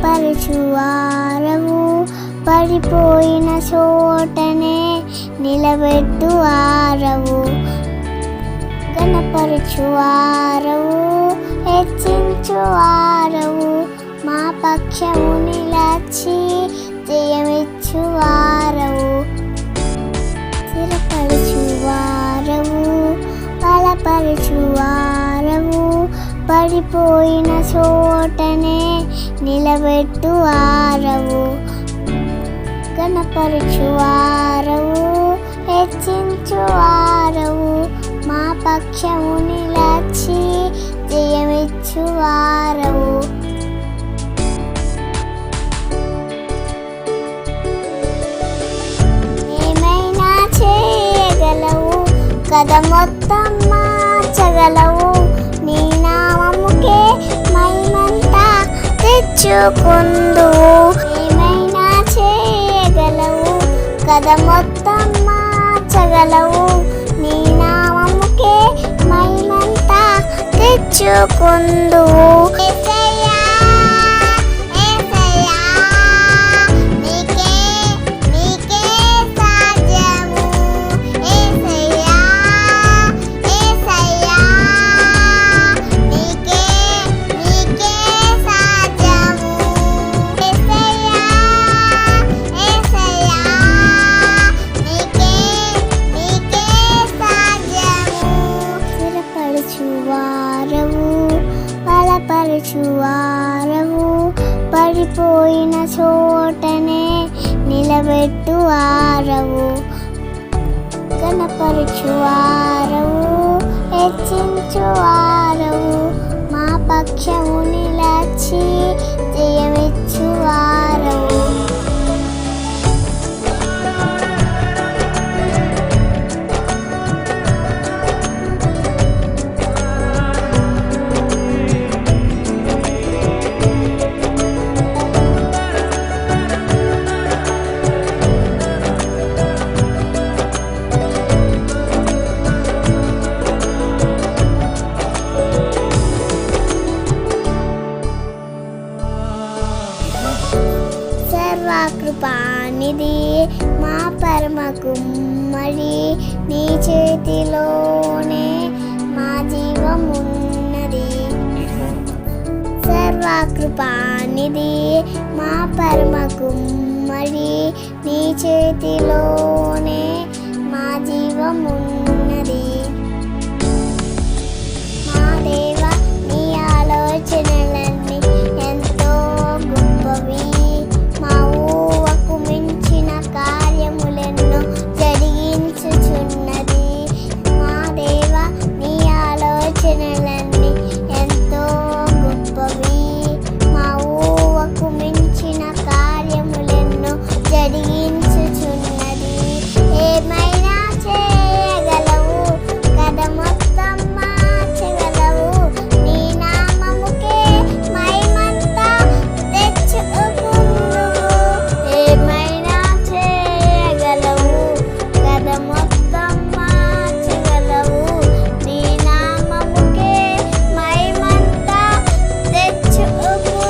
బలపరచువారవు, పడిపోయిన చోటనే నిలబెట్టువారవు. గణపరచువారవు, హెచ్చించువారవు, మా పక్షము నిలచి జయమిచ్చువారవు. స్థిరపరచువారవు, బలపరచువారవు, పడిపోయిన చోటనే నిలబెట్టువారవు. గణపరచువారవు, హెచ్చించువారవు, మా పక్షము నిలచి జయమిచ్చువారవు. ఏమైనా చేయగలవు, కథ మొత్తం మార్చగలవు, నీ నామముకే మహిమంతా తెచ్చుకుందువు. ఏమైనా చేయగలవు, కథ మొత్తం మార్చగలవు, నీ నామముకే మహిమంతా తెచ్చుకుందువు. బలపరచువారవు, పడిపోయిన చోటనే నిలబెట్టువారవు. గణపరచువారవు, హెచ్చించువారవు, మా పక్షము నిలచి జయమిచ్చువారవు. సర్వకృపానిధి మా పరమ కుమ్మరి, నీ చేతిలోనే మా జీవమున్నది. సర్వకృపానిధి మా పరమ కుమ్మరి, నీ చేతిలోనే మా జీవమున్నది. మా దేవ, నీ ఆలోచనలన్నీ ఎంతో గొప్పవి, మా ఊహకు మించిన కార్యములెన్నో జరిగించుచున్నది. మా దేవ, నీ ఆలోచనలన్నీ ఎంతో గొప్పవి, మా ఊహకు మించిన కార్యములెన్నో జరిగించుచున్నది. ఏమైనా చేయగలవు, కథ మొత్తం మార్చగలవు, నీ నామముకే మహిమంతా తెచ్చుకుందువు. ఏమైనా చేయగలవు, కథ మొత్తం మార్చగలవు, నీ నామముకే మహిమంతా తెచ్చుకుందువు.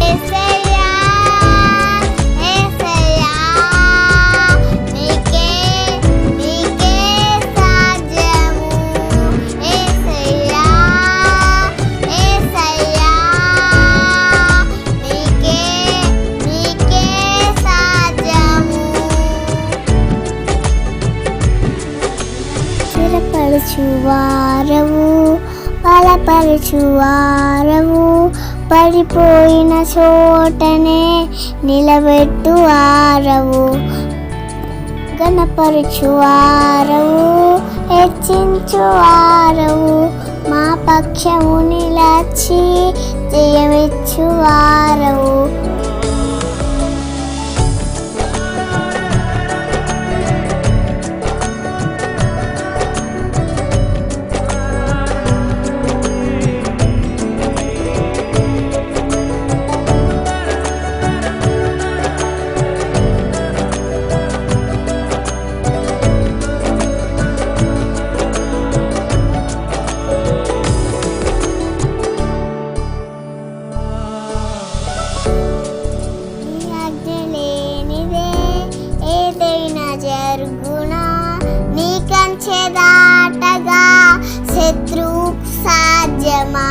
యేసయ్యా, యేసయ్యా, నీకే సాధ్యము. యేసయ్యా, యేసయ్యా, నీకే సాధ్యము. స్థిరపరచువారవు, బలపరచువారవు, పడిపోయిన చోటనే నిలబెట్టువారవు. గణపరచువారవు, హెచ్చించువారవు, మా పక్షము నిలచి జయమిచ్చువారవు. రాజ్యమా